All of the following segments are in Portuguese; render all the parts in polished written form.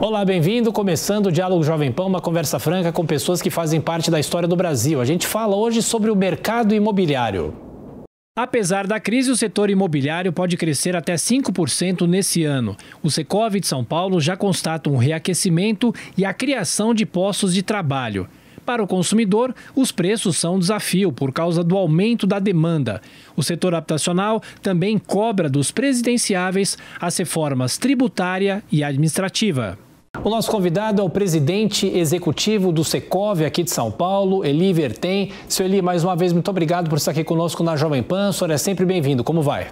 Olá, bem-vindo. Começando o Diálogo Jovem Pan, uma conversa franca com pessoas que fazem parte da história do Brasil. A gente fala hoje sobre o mercado imobiliário. Apesar da crise, o setor imobiliário pode crescer até 5% nesse ano. O Secov de São Paulo já constata um reaquecimento e a criação de postos de trabalho. Para o consumidor, os preços são um desafio por causa do aumento da demanda. O setor habitacional também cobra dos presidenciáveis as reformas tributária e administrativa. O nosso convidado é o presidente executivo do Secov aqui de São Paulo, Eli Vertem. Seu Eli, mais uma vez, muito obrigado por estar aqui conosco na Jovem Pan. O senhor é sempre bem-vindo. Como vai?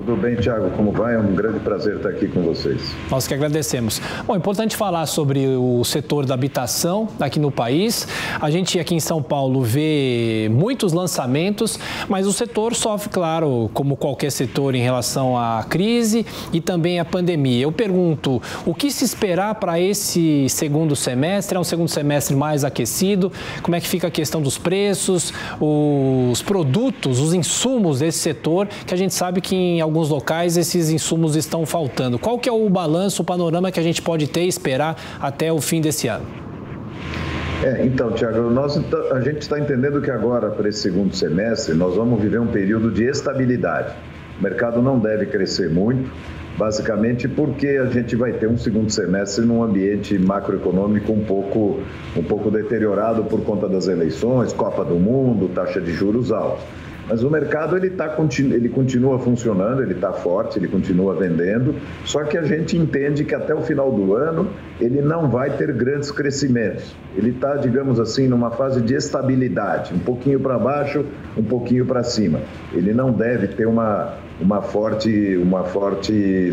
Tudo bem, Thiago? Como vai? É um grande prazer estar aqui com vocês. Nós que agradecemos. Bom, é importante falar sobre o setor da habitação aqui no país. A gente aqui em São Paulo vê muitos lançamentos, mas o setor sofre, claro, como qualquer setor em relação à crise e também à pandemia. Eu pergunto, o que se esperar para esse segundo semestre? É um segundo semestre mais aquecido? Como é que fica a questão dos preços, os produtos, os insumos desse setor, que a gente sabe que em alguns locais esses insumos estão faltando. Qual que é o balanço, o panorama que a gente pode ter e esperar até o fim desse ano? Então, Thiago, a gente está entendendo que agora, para esse segundo semestre, nós vamos viver um período de estabilidade. O mercado não deve crescer muito, basicamente porque a gente vai ter um segundo semestre num ambiente macroeconômico um pouco deteriorado por conta das eleições, Copa do Mundo, taxa de juros alta. Mas o mercado ele continua funcionando, ele está forte, ele continua vendendo, só que a gente entende que até o final do ano ele não vai ter grandes crescimentos. Ele está, digamos assim, numa fase de estabilidade, um pouquinho para baixo, um pouquinho para cima. Ele não deve ter uma forte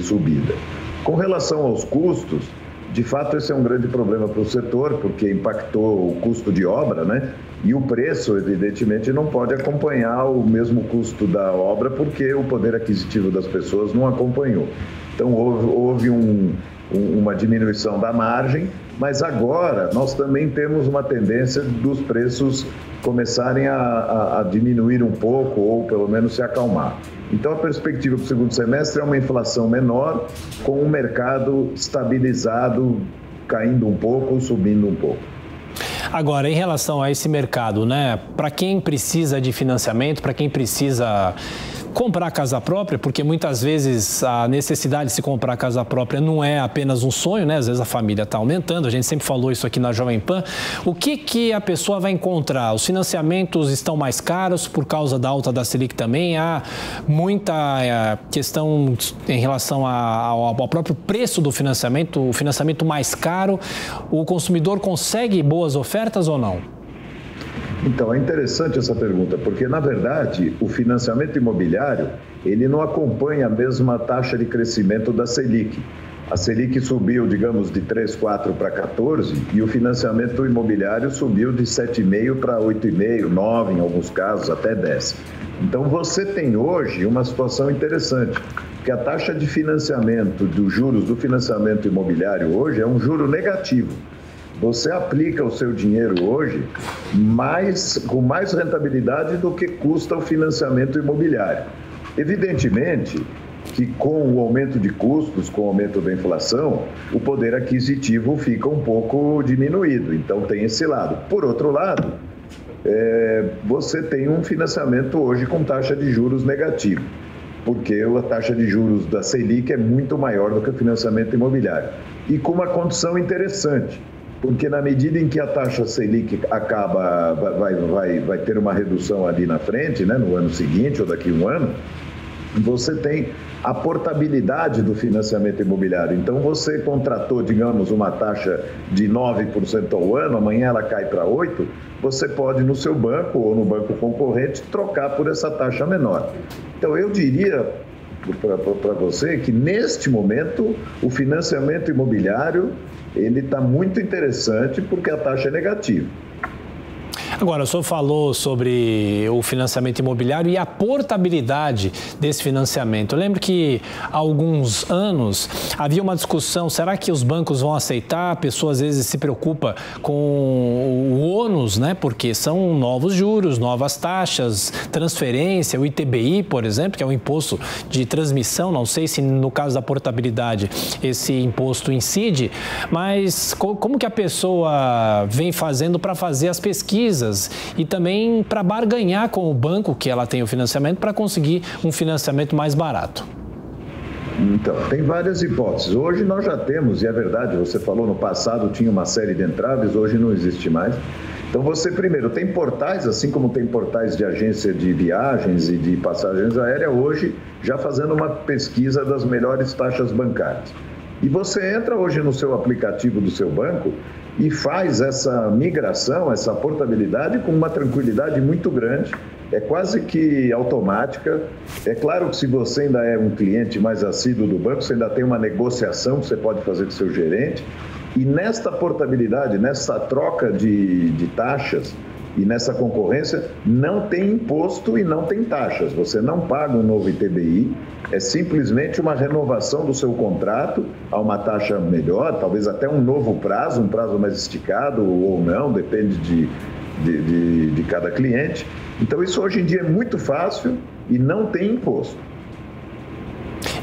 subida. Com relação aos custos, de fato, esse é um grande problema para o setor, porque impactou o custo de obra, né? E o preço, evidentemente, não pode acompanhar o mesmo custo da obra, porque o poder aquisitivo das pessoas não acompanhou. Então, houve uma diminuição da margem, mas agora nós também temos uma tendência dos preços começarem a diminuir um pouco, ou pelo menos se acalmar. Então, a perspectiva para o segundo semestre é uma inflação menor, com o mercado estabilizado, caindo um pouco, subindo um pouco. Agora, em relação a esse mercado, né? Para quem precisa de financiamento, para quem precisa comprar casa própria, porque muitas vezes a necessidade de se comprar casa própria não é apenas um sonho, né? Às vezes a família está aumentando, a gente sempre falou isso aqui na Jovem Pan. O que a pessoa vai encontrar? Os financiamentos estão mais caros por causa da alta da Selic também? Há muita questão em relação ao próprio preço do financiamento, o financiamento mais caro. O consumidor consegue boas ofertas ou não? Então, é interessante essa pergunta, porque, na verdade, o financiamento imobiliário, ele não acompanha a mesma taxa de crescimento da Selic. A Selic subiu, digamos, de 3,4 para 14 e o financiamento imobiliário subiu de 7,5 para 8,5, 9 em alguns casos, até 10. Então, você tem hoje uma situação interessante, porque a taxa de financiamento dos juros do financiamento imobiliário hoje é um juro negativo. Você aplica o seu dinheiro hoje com mais rentabilidade do que custa o financiamento imobiliário. Evidentemente que com o aumento de custos, com o aumento da inflação, o poder aquisitivo fica um pouco diminuído. Então tem esse lado. Por outro lado, você tem um financiamento hoje com taxa de juros negativo, porque a taxa de juros da Selic é muito maior do que o financiamento imobiliário. E com uma condição interessante, porque na medida em que a taxa Selic vai ter uma redução ali na frente, né, no ano seguinte ou daqui a um ano, você tem a portabilidade do financiamento imobiliário. Então, você contratou, digamos, uma taxa de 9% ao ano, amanhã ela cai para 8%, você pode, no seu banco ou no banco concorrente, trocar por essa taxa menor. Então, eu diria para você que, neste momento, o financiamento imobiliário ele está muito interessante porque a taxa é negativa. Agora, o senhor falou sobre o financiamento imobiliário e a portabilidade desse financiamento. Eu lembro que há alguns anos havia uma discussão, será que os bancos vão aceitar? A pessoa às vezes se preocupa com o ônus, né? Porque são novos juros, novas taxas, transferência, o ITBI, por exemplo, que é o imposto de transmissão, não sei se no caso da portabilidade esse imposto incide, mas como que a pessoa vem fazendo para fazer as pesquisas e também para barganhar com o banco que ela tem o financiamento para conseguir um financiamento mais barato? Então, tem várias hipóteses. Hoje nós já temos, e é verdade, você falou no passado tinha uma série de entraves, hoje não existe mais. Então você primeiro tem portais, assim como tem portais de agência de viagens e de passagens aéreas, hoje já fazendo uma pesquisa das melhores taxas bancárias. E você entra hoje no seu aplicativo do seu banco e faz essa migração, essa portabilidade com uma tranquilidade muito grande, é quase que automática. É claro que se você ainda é um cliente mais assíduo do banco, você ainda tem uma negociação que você pode fazer com o seu gerente. E nesta portabilidade, nessa troca de taxas e nessa concorrência, não tem imposto e não tem taxas. Você não paga um novo ITBI, é simplesmente uma renovação do seu contrato a uma taxa melhor, talvez até um novo prazo, um prazo mais esticado ou não, depende de cada cliente. Então isso hoje em dia é muito fácil e não tem imposto.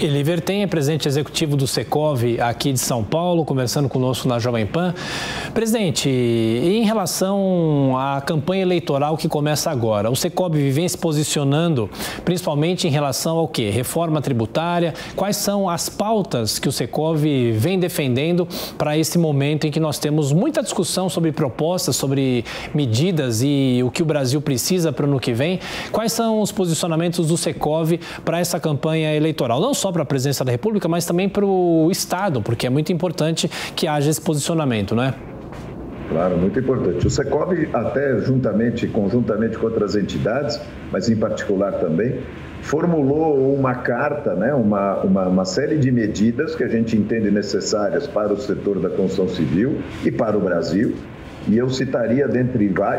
Eli Vertem é presidente executivo do Secov aqui de São Paulo, conversando conosco na Jovem Pan. Presidente, em relação à campanha eleitoral que começa agora, o Secov vem se posicionando principalmente em relação ao quê? Reforma tributária. Quais são as pautas que o Secov vem defendendo para esse momento em que nós temos muita discussão sobre propostas, sobre medidas e o que o Brasil precisa para o ano que vem? Quais são os posicionamentos do Secov para essa campanha eleitoral? Não só para a presidência da República, mas também para o Estado, porque é muito importante que haja esse posicionamento, não é? Claro, muito importante. O Secov, até conjuntamente com outras entidades, mas em particular também, formulou uma carta, né, uma série de medidas que a gente entende necessárias para o setor da construção civil e para o Brasil. E eu citaria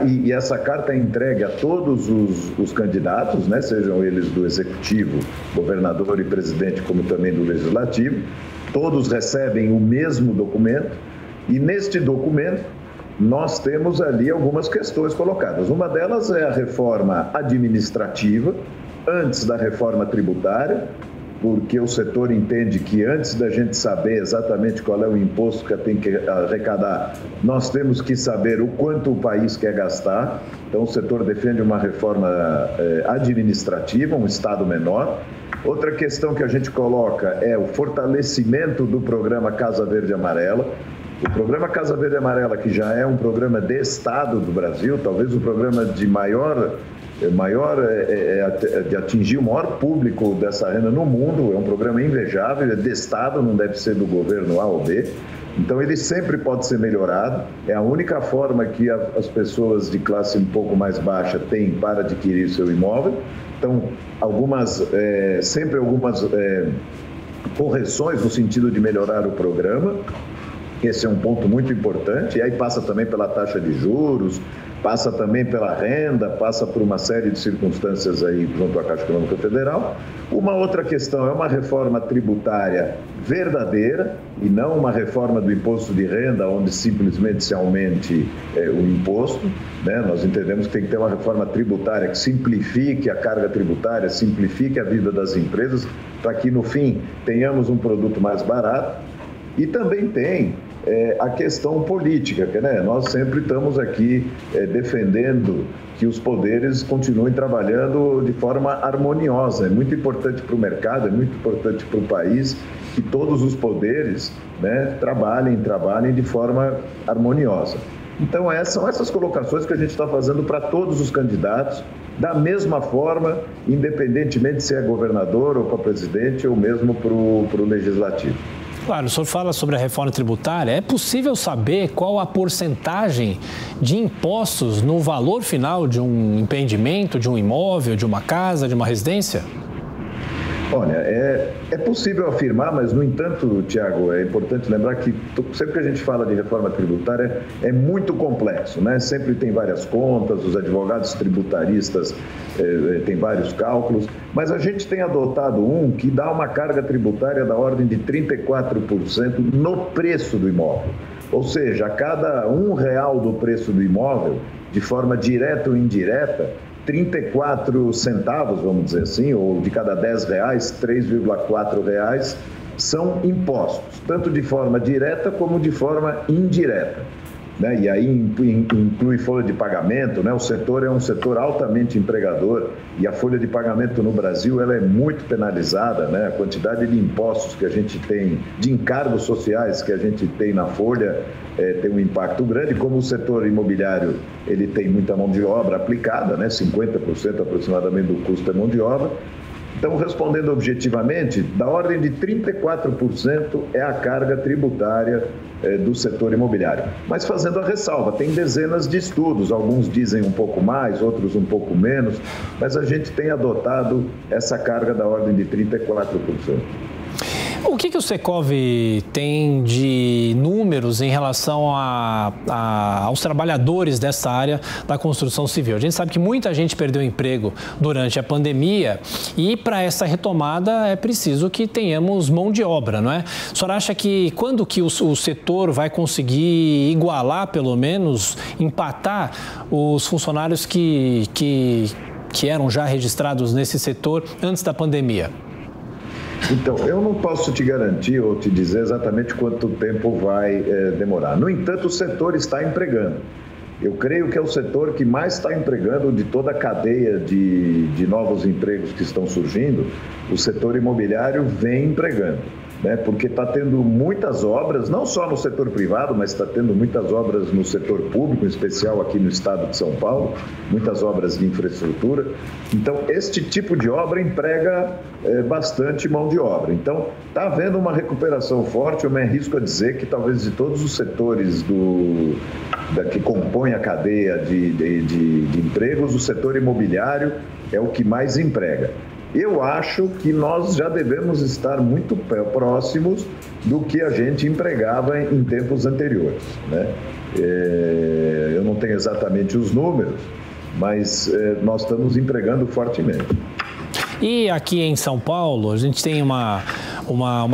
e essa carta é entregue a todos os candidatos, né, sejam eles do Executivo, governador e presidente, como também do Legislativo. Todos recebem o mesmo documento e neste documento nós temos ali algumas questões colocadas. Uma delas é a reforma administrativa, antes da reforma tributária, porque o setor entende que antes da gente saber exatamente qual é o imposto que tem que arrecadar, nós temos que saber o quanto o país quer gastar. Então o setor defende uma reforma administrativa, um Estado menor. Outra questão que a gente coloca é o fortalecimento do programa Casa Verde e Amarela. O programa Casa Verde e Amarela, que já é um programa de Estado do Brasil, talvez o programa de de atingir o maior público dessa renda no mundo, é um programa invejável, é de Estado, não deve ser do governo A ou B. Então ele sempre pode ser melhorado, é a única forma que as pessoas de classe um pouco mais baixa têm para adquirir seu imóvel. Então sempre algumas correções no sentido de melhorar o programa. Esse é um ponto muito importante, e aí passa também pela taxa de juros, passa também pela renda, passa por uma série de circunstâncias aí junto à Caixa Econômica Federal. Uma outra questão é uma reforma tributária verdadeira e não uma reforma do imposto de renda onde simplesmente se aumente o imposto, né? Nós entendemos que tem que ter uma reforma tributária que simplifique a carga tributária, simplifique a vida das empresas, para que no fim tenhamos um produto mais barato. E também tem a questão política, que, né, nós sempre estamos aqui defendendo que os poderes continuem trabalhando de forma harmoniosa. É muito importante para o mercado, é muito importante para o país que todos os poderes, né, trabalhem de forma harmoniosa. Então, são essas colocações que a gente está fazendo para todos os candidatos, da mesma forma, independentemente se é governador ou para presidente ou mesmo para o legislativo. Claro, o senhor fala sobre a reforma tributária. É possível saber qual a porcentagem de impostos no valor final de um empreendimento, de um imóvel, de uma casa, de uma residência? Olha, é possível afirmar, mas, no entanto, Tiago, é importante lembrar que sempre que a gente fala de reforma tributária é muito complexo, né? Sempre tem várias contas, os advogados tributaristas têm vários cálculos, mas a gente tem adotado um que dá uma carga tributária da ordem de 34% no preço do imóvel. Ou seja, a cada R$1 do preço do imóvel, de forma direta ou indireta, 34 centavos, vamos dizer assim, ou de cada R$10, R$3,4 são impostos, tanto de forma direta como de forma indireta, né? E aí inclui folha de pagamento, né? O setor é um setor altamente empregador e a folha de pagamento no Brasil ela é muito penalizada, né? A quantidade de impostos que a gente tem, de encargos sociais que a gente tem na folha tem um impacto grande. Como o setor imobiliário ele tem muita mão de obra aplicada, né? 50% aproximadamente do custo é mão de obra. Então, respondendo objetivamente, da ordem de 34% é a carga tributária do setor imobiliário. Mas fazendo a ressalva, tem dezenas de estudos, alguns dizem um pouco mais, outros um pouco menos, mas a gente tem adotado essa carga da ordem de 34%. O que o Secov tem de números em relação aos trabalhadores dessa área da construção civil? A gente sabe que muita gente perdeu emprego durante a pandemia e para essa retomada é preciso que tenhamos mão de obra, não é? A senhora acha que quando que o setor vai conseguir igualar, pelo menos, empatar os funcionários que eram já registrados nesse setor antes da pandemia? Então, eu não posso te garantir ou te dizer exatamente quanto tempo vai demorar. No entanto, o setor está empregando. Eu creio que é o setor que mais está empregando de toda a cadeia de novos empregos que estão surgindo. O setor imobiliário vem empregando, né? Porque está tendo muitas obras, não só no setor privado, mas está tendo muitas obras no setor público, em especial aqui no estado de São Paulo, muitas obras de infraestrutura. Então, este tipo de obra emprega bastante mão de obra. Então, está havendo uma recuperação forte. Eu me arrisco a dizer que talvez de todos os setores que compõem a cadeia de empregos, o setor imobiliário é o que mais emprega. Eu acho que nós já devemos estar muito próximos do que a gente empregava em tempos anteriores, né? Eu não tenho exatamente os números, mas nós estamos empregando fortemente. E aqui em São Paulo, a gente tem uma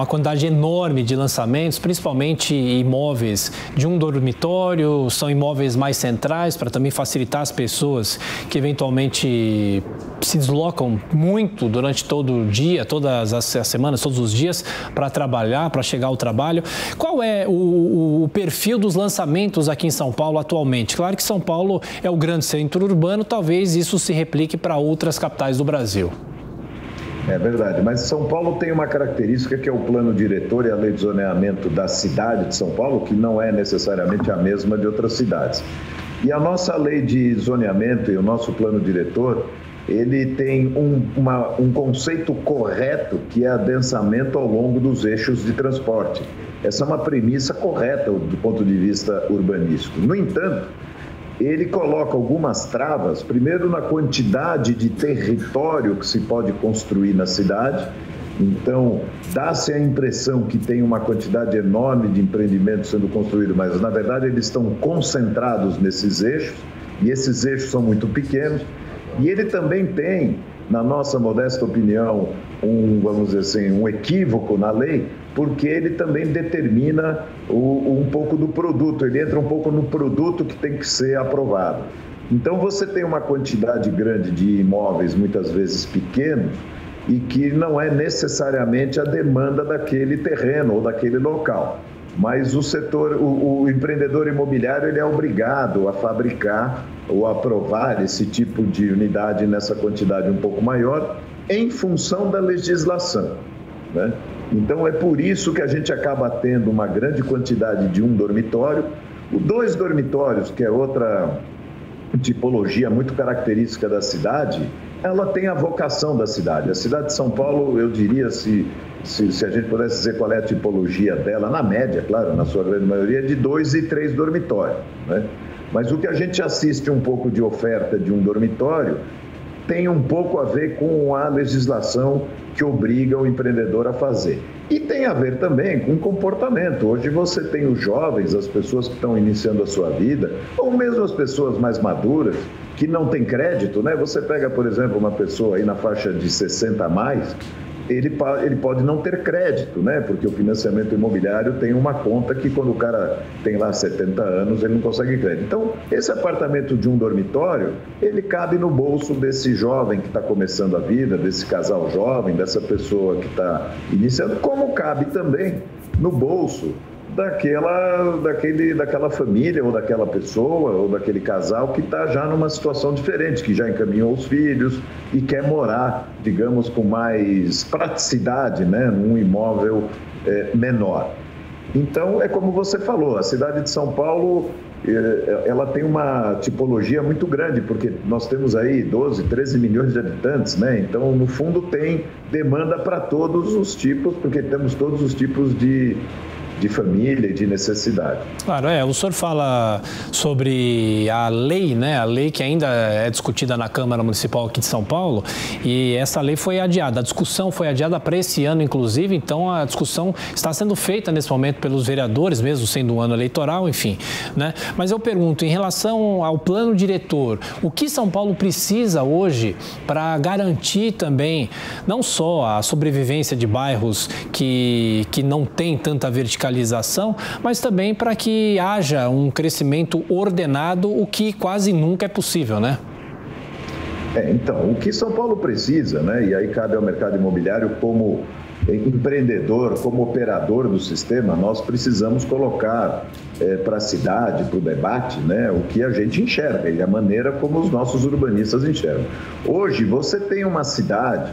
quantidade enorme de lançamentos, principalmente imóveis de um dormitório, são imóveis mais centrais para também facilitar as pessoas que eventualmente se deslocam muito durante todo o dia, todas as semanas, todos os dias para trabalhar, para chegar ao trabalho. Qual é o perfil dos lançamentos aqui em São Paulo atualmente? Claro que São Paulo é o grande centro urbano, talvez isso se replique para outras capitais do Brasil. É verdade, mas São Paulo tem uma característica que é o plano diretor e a lei de zoneamento da cidade de São Paulo, que não é necessariamente a mesma de outras cidades. E a nossa lei de zoneamento e o nosso plano diretor, ele tem um conceito correto, que é adensamento ao longo dos eixos de transporte. Essa é uma premissa correta do ponto de vista urbanístico. No entanto, ele coloca algumas travas, primeiro na quantidade de território que se pode construir na cidade. Então, dá-se a impressão que tem uma quantidade enorme de empreendimentos sendo construídos, mas, na verdade, eles estão concentrados nesses eixos, e esses eixos são muito pequenos. E ele também tem, na nossa modesta opinião, vamos dizer assim, um equívoco na lei, porque ele também determina um pouco do produto, ele entra um pouco no produto que tem que ser aprovado. Então, você tem uma quantidade grande de imóveis, muitas vezes pequenos, e que não é necessariamente a demanda daquele terreno ou daquele local. Mas o empreendedor imobiliário, ele é obrigado a fabricar ou aprovar esse tipo de unidade nessa quantidade um pouco maior, em função da legislação, né? Então, é por isso que a gente acaba tendo uma grande quantidade de um dormitório. O 2 dormitórios, que é outra tipologia muito característica da cidade, ela tem a vocação da cidade. A cidade de São Paulo, eu diria, se a gente pudesse dizer qual é a tipologia dela, na média, claro, na sua grande maioria, é de 2 e 3 dormitórios, né? Mas o que a gente assiste um pouco de oferta de um dormitório tem um pouco a ver com a legislação que obriga o empreendedor a fazer. E tem a ver também com comportamento. Hoje você tem os jovens, as pessoas que estão iniciando a sua vida, ou mesmo as pessoas mais maduras, que não têm crédito, né? Você pega, por exemplo, uma pessoa aí na faixa de 60 a mais, ele pode não ter crédito, né? Porque o financiamento imobiliário tem uma conta que quando o cara tem lá 70 anos, ele não consegue crédito. Então, esse apartamento de um dormitório, ele cabe no bolso desse jovem que está começando a vida, desse casal jovem, dessa pessoa que está iniciando, como cabe também no bolso daquela família ou daquela pessoa ou daquele casal que está já numa situação diferente, que já encaminhou os filhos e quer morar, digamos, com mais praticidade, né, num imóvel menor. Então, é como você falou, a cidade de São Paulo, ela tem uma tipologia muito grande, porque nós temos aí 12, 13 milhões de habitantes, né? Então, no fundo, tem demanda para todos os tipos, porque temos todos os tipos de família e de necessidade. Claro, o senhor fala sobre a lei, né? A lei que ainda é discutida na Câmara Municipal aqui de São Paulo, e essa lei foi adiada, a discussão foi adiada para esse ano, inclusive, então a discussão está sendo feita nesse momento pelos vereadores, mesmo sendo um ano eleitoral, enfim, né? Mas eu pergunto, em relação ao plano diretor, o que São Paulo precisa hoje para garantir também, não só a sobrevivência de bairros que não tem tanta verticalidade, mas também para que haja um crescimento ordenado, o que quase nunca é possível, né? Então, o que São Paulo precisa, né? E aí cabe ao mercado imobiliário como empreendedor, como operador do sistema, nós precisamos colocar para a cidade, para o debate, né, o que a gente enxerga e a maneira como os nossos urbanistas enxergam. Hoje, você tem uma cidade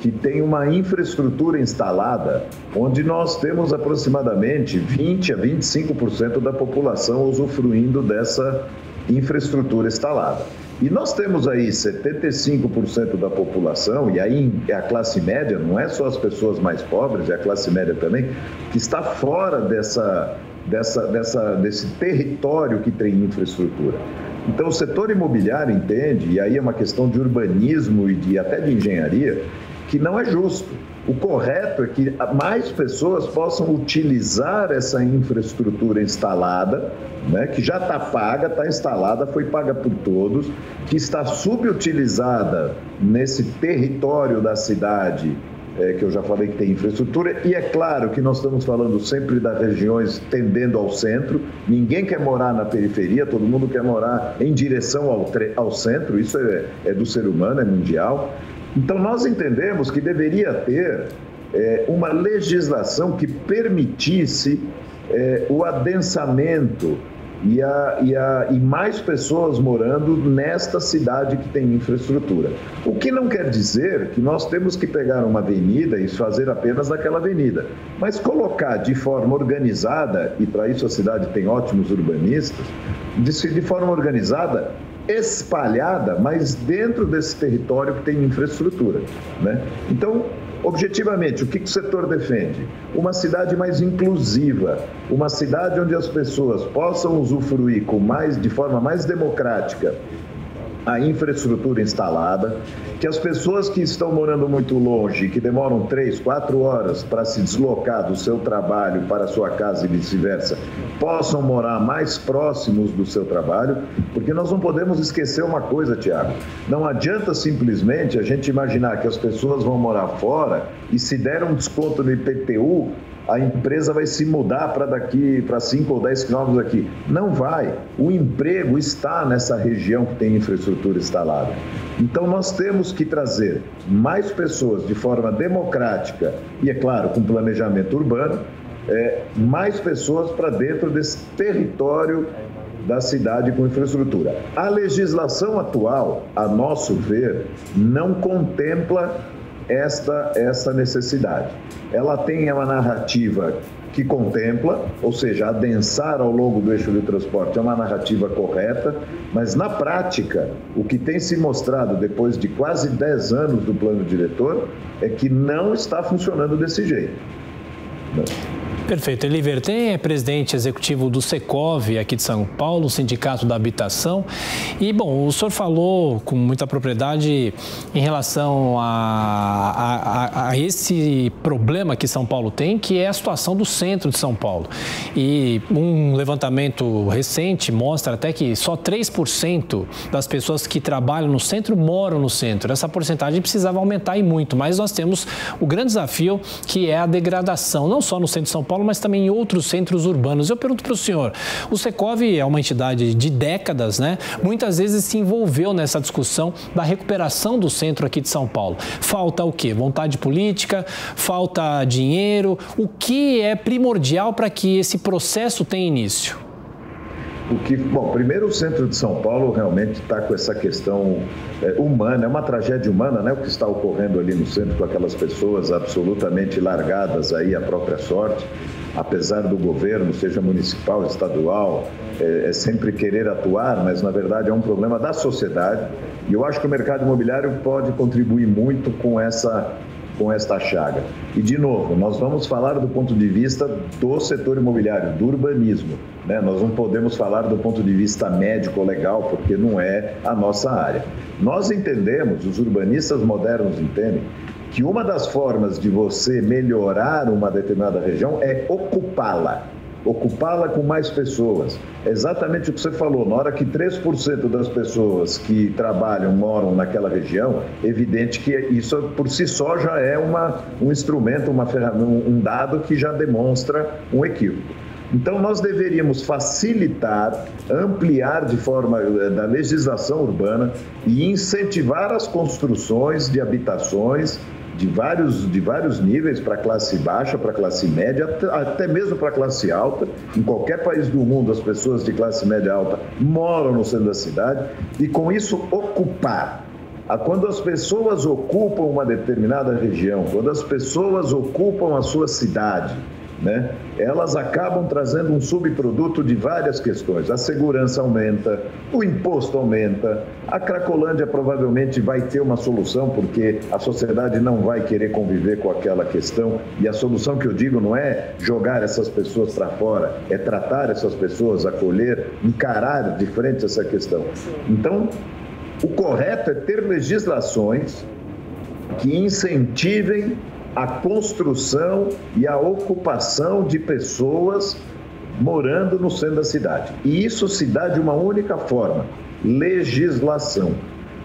que tem uma infraestrutura instalada, onde nós temos aproximadamente 20% a 25% da população usufruindo dessa infraestrutura instalada. E nós temos aí 75% da população, e aí é a classe média, não é só as pessoas mais pobres, é a classe média também, que está fora desse território que tem infraestrutura. Então, o setor imobiliário entende, e aí é uma questão de urbanismo e até de engenharia, que não é justo. O correto é que mais pessoas possam utilizar essa infraestrutura instalada, né, que já está paga, está instalada, foi paga por todos, que está subutilizada nesse território da cidade, que eu já falei que tem infraestrutura, e é claro que nós estamos falando sempre das regiões tendendo ao centro, ninguém quer morar na periferia, todo mundo quer morar em direção ao centro, isso é do ser humano, é mundial. Então, nós entendemos que deveria ter uma legislação que permitisse o adensamento e mais pessoas morando nesta cidade que tem infraestrutura. O que não quer dizer que nós temos que pegar uma avenida e fazer apenas naquela avenida, mas colocar de forma organizada, e para isso a cidade tem ótimos urbanistas, de forma organizada, espalhada, mas dentro desse território que tem infraestrutura, né? Então, objetivamente, o que o setor defende? Uma cidade mais inclusiva, uma cidade onde as pessoas possam usufruir de forma mais democrática a infraestrutura instalada, que as pessoas que estão morando muito longe, que demoram 3, 4 horas para se deslocar do seu trabalho para a sua casa e vice-versa, possam morar mais próximos do seu trabalho, porque nós não podemos esquecer uma coisa, Tiago, não adianta simplesmente a gente imaginar que as pessoas vão morar fora e se der um desconto no IPTU, a empresa vai se mudar para 5 ou 10 quilômetros daqui. Não vai. O emprego está nessa região que tem infraestrutura instalada. Então, nós temos que trazer mais pessoas de forma democrática e, é claro, com planejamento urbano, mais pessoas para dentro desse território da cidade com infraestrutura. A legislação atual, a nosso ver, não contempla essa necessidade. Ela tem uma narrativa que contempla, ou seja, adensar ao longo do eixo de transporte é uma narrativa correta, mas na prática, o que tem se mostrado depois de quase 10 anos do plano diretor é que não está funcionando desse jeito. Perfeito. Eli Vertem é presidente executivo do Secov, aqui de São Paulo, Sindicato da Habitação. E, bom, o senhor falou com muita propriedade em relação a esse problema que São Paulo tem, que é a situação do centro de São Paulo. E um levantamento recente mostra até que só 3% das pessoas que trabalham no centro moram no centro. Essa porcentagem precisava aumentar e muito, mas nós temos o grande desafio que é a degradação, não só no centro de São Paulo, mas também em outros centros urbanos. Eu pergunto para o senhor, o Secov é uma entidade de décadas, né? Muitas vezes se envolveu nessa discussão da recuperação do centro aqui de São Paulo. Falta o quê? Vontade política? Falta dinheiro? O que é primordial para que esse processo tenha início? Bom, primeiro o centro de São Paulo realmente está com essa questão humana, é uma tragédia humana, né? O que está ocorrendo ali no centro com aquelas pessoas absolutamente largadas aí à própria sorte, apesar do governo, seja municipal, estadual, é sempre querer atuar, mas na verdade é um problema da sociedade e eu acho que o mercado imobiliário pode contribuir muito com esta chaga. E, de novo, nós vamos falar do ponto de vista do setor imobiliário, do urbanismo, né? Nós não podemos falar do ponto de vista médico-legal, porque não é a nossa área. Nós entendemos, os urbanistas modernos entendem, que uma das formas de você melhorar uma determinada região é ocupá-la com mais pessoas. É exatamente o que você falou, na hora que 3% das pessoas que trabalham, moram naquela região, é evidente que isso por si só já é um instrumento, uma ferramenta, um dado que já demonstra um equívoco. Então, nós deveríamos facilitar, ampliar de forma da legislação urbana e incentivar as construções de habitações de vários níveis, para a classe baixa, para a classe média, até mesmo para a classe alta. Em qualquer país do mundo, as pessoas de classe média alta moram no centro da cidade e, com isso, ocupar. Quando as pessoas ocupam uma determinada região, quando as pessoas ocupam a sua cidade, né, elas acabam trazendo um subproduto de várias questões. A segurança aumenta, o imposto aumenta, a Cracolândia provavelmente vai ter uma solução, porque a sociedade não vai querer conviver com aquela questão, e a solução que eu digo não é jogar essas pessoas para fora, é tratar essas pessoas, acolher, encarar de frente essa questão. Então, o correto é ter legislações que incentivem a construção e a ocupação de pessoas morando no centro da cidade. E isso se dá de uma única forma: legislação.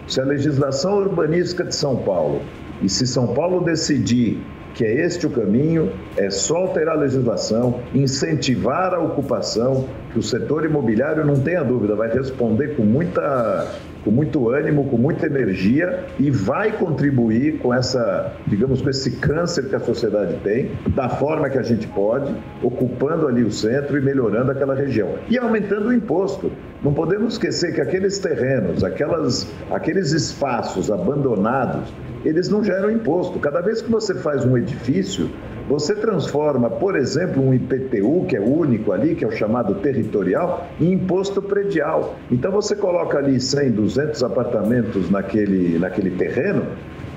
Se a legislação urbanística de São Paulo, e se São Paulo decidir que é este o caminho, é só alterar a legislação, incentivar a ocupação, que o setor imobiliário, não tenha dúvida, vai responder com muito ânimo, com muita energia e vai contribuir com com esse câncer que a sociedade tem, da forma que a gente pode, ocupando ali o centro e melhorando aquela região. E aumentando o imposto. Não podemos esquecer que aqueles terrenos, aqueles espaços abandonados, eles não geram imposto. Cada vez que você faz um edifício, você transforma, por exemplo, um IPTU, que é único ali, que é o chamado territorial, em imposto predial. Então, você coloca ali 100, 200 apartamentos naquele terreno,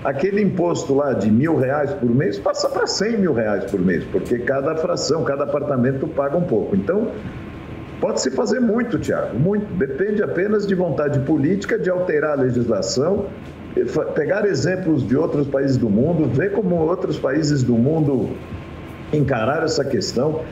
aquele imposto lá de R$1.000 por mês passa para R$100.000 por mês, porque cada fração, cada apartamento paga um pouco. Então, pode-se fazer muito, Tiago, muito. Depende apenas de vontade política, de alterar a legislação, pegar exemplos de outros países do mundo, ver como outros países do mundo encararam essa questão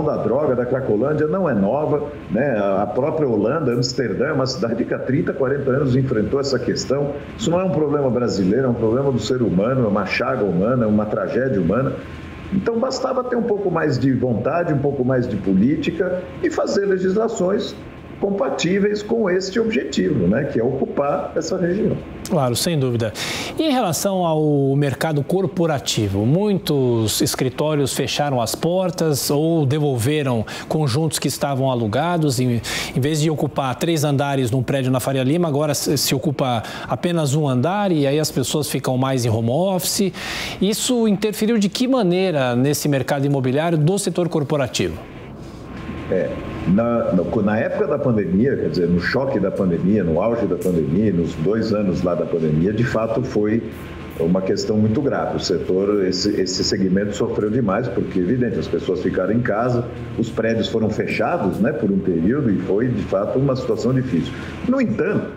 da droga, da Cracolândia, não é nova, né? A própria Holanda, Amsterdã, é uma cidade que há 30, 40 anos enfrentou essa questão. Isso não é um problema brasileiro, é um problema do ser humano, é uma chaga humana, é uma tragédia humana. Então, bastava ter um pouco mais de vontade, um pouco mais de política e fazer legislações compatíveis com este objetivo, né, que é ocupar essa região. Claro, sem dúvida. E em relação ao mercado corporativo, muitos escritórios fecharam as portas ou devolveram conjuntos que estavam alugados. Em vez de ocupar 3 andares num prédio na Faria Lima, agora se ocupa apenas um andar e aí as pessoas ficam mais em home office. Isso interferiu de que maneira nesse mercado imobiliário do setor corporativo? Na época da pandemia, quer dizer, no choque da pandemia, no auge da pandemia, nos 2 anos lá da pandemia, de fato foi uma questão muito grave. O setor, esse segmento sofreu demais, porque, evidente, as pessoas ficaram em casa, os prédios foram fechados, né, por um período e foi, de fato, uma situação difícil. No entanto,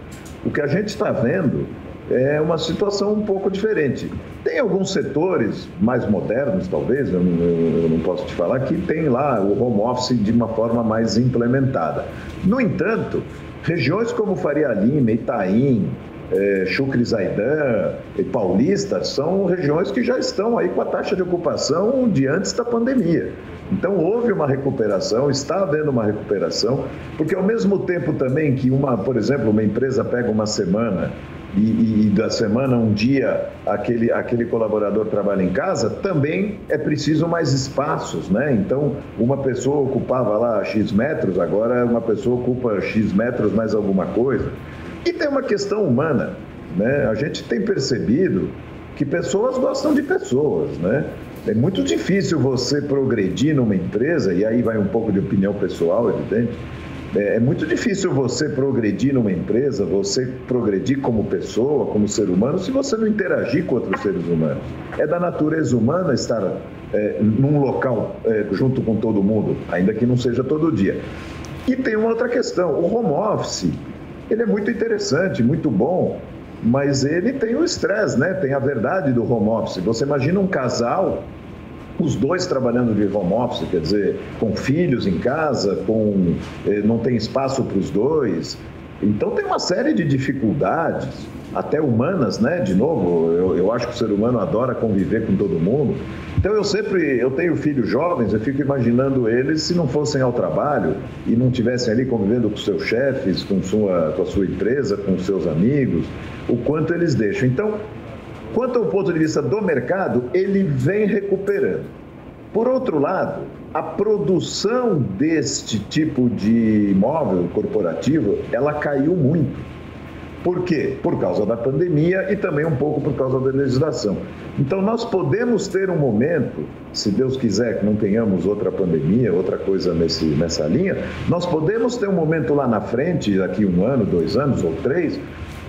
o que a gente está vendo é uma situação um pouco diferente. Tem alguns setores mais modernos, talvez, eu não posso te falar, que tem lá o home office de uma forma mais implementada. No entanto, regiões como Faria Lima, Itaim, Chucre Zaidan e Paulista são regiões que já estão aí com a taxa de ocupação de antes da pandemia. Então houve uma recuperação, está havendo uma recuperação, porque ao mesmo tempo também que por exemplo, uma empresa pega uma semana e da semana um dia aquele colaborador trabalha em casa, também é preciso mais espaços, né? Então uma pessoa ocupava lá X metros, agora uma pessoa ocupa X metros mais alguma coisa. E tem uma questão humana, né? A gente tem percebido que pessoas gostam de pessoas, né? É muito difícil você progredir numa empresa, e aí vai um pouco de opinião pessoal, evidente. É muito difícil você progredir numa empresa, você progredir como pessoa, como ser humano, se você não interagir com outros seres humanos. É da natureza humana estar num local junto com todo mundo, ainda que não seja todo dia. E tem uma outra questão, o home office, ele é muito interessante, muito bom, mas ele tem o estresse, né? Tem a verdade do home office. Você imagina um casal, os dois trabalhando de home office, quer dizer, com filhos em casa, não tem espaço para os dois. Então tem uma série de dificuldades, até humanas, né? De novo, eu acho que o ser humano adora conviver com todo mundo. Então eu tenho filhos jovens, eu fico imaginando eles se não fossem ao trabalho e não estivessem ali convivendo com seus chefes, com a sua empresa, com seus amigos, o quanto eles deixam. Então, quanto ao ponto de vista do mercado, ele vem recuperando. Por outro lado, a produção deste tipo de imóvel corporativo, ela caiu muito. Por quê? Por causa da pandemia e também um pouco por causa da legislação. Então, nós podemos ter um momento, se Deus quiser que não tenhamos outra pandemia, outra coisa nessa linha, nós podemos ter um momento lá na frente, daqui 1 ano, 2 anos ou 3,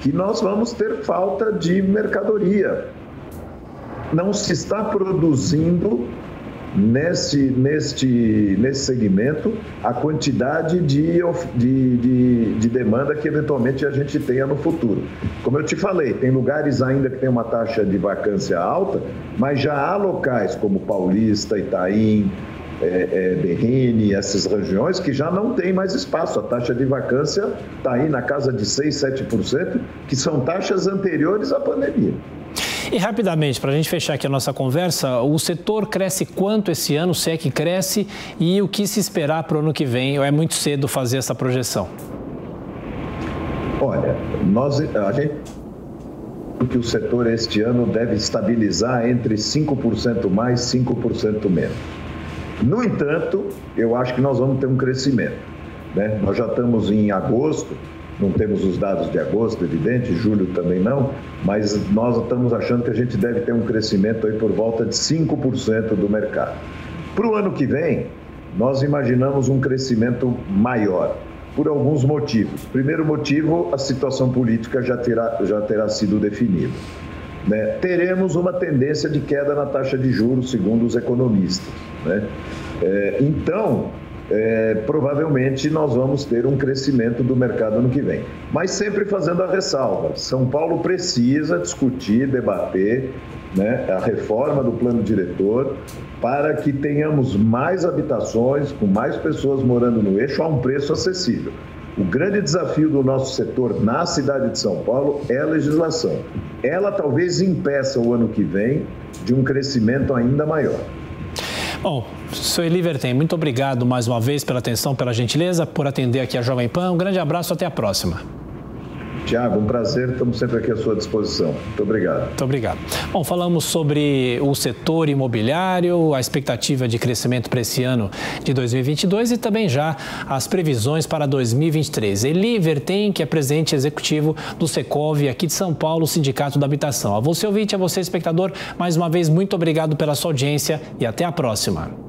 que nós vamos ter falta de mercadoria. Não se está produzindo nesse segmento a quantidade de demanda que eventualmente a gente tenha no futuro. Como eu te falei, tem lugares ainda que tem uma taxa de vacância alta, mas já há locais como Paulista, Itaim, Berrini, essas regiões que já não tem mais espaço. A taxa de vacância está aí na casa de 6%, 7%, que são taxas anteriores à pandemia. E rapidamente, para a gente fechar aqui a nossa conversa, o setor cresce quanto esse ano, se é que cresce, e o que se esperar para o ano que vem? Ou é muito cedo fazer essa projeção? Olha, que o setor este ano deve estabilizar entre 5% mais, 5% menos. No entanto, eu acho que nós vamos ter um crescimento, né? Nós já estamos em agosto, não temos os dados de agosto, evidente, julho também não, mas nós estamos achando que a gente deve ter um crescimento aí por volta de 5% do mercado. Para o ano que vem, nós imaginamos um crescimento maior, por alguns motivos. Primeiro motivo, a situação política já terá sido definida, né? Teremos uma tendência de queda na taxa de juros, segundo os economistas, né? Provavelmente nós vamos ter um crescimento do mercado ano que vem. Mas sempre fazendo a ressalva, São Paulo precisa discutir, debater, né, a reforma do plano diretor para que tenhamos mais habitações, com mais pessoas morando no eixo a um preço acessível. O grande desafio do nosso setor na cidade de São Paulo é a legislação. Ela talvez impeça o ano que vem de um crescimento ainda maior. Bom, Sr. Eli Vertem, muito obrigado mais uma vez pela atenção, pela gentileza, por atender aqui a Jovem Pan. Um grande abraço, até a próxima. Tiago, um prazer, estamos sempre aqui à sua disposição. Muito obrigado. Muito obrigado. Bom, falamos sobre o setor imobiliário, a expectativa de crescimento para esse ano de 2022 e também já as previsões para 2023. Eli Vertem, que é presidente executivo do Secov aqui de São Paulo, Sindicato da Habitação. A você ouvinte, a você espectador, mais uma vez muito obrigado pela sua audiência e até a próxima.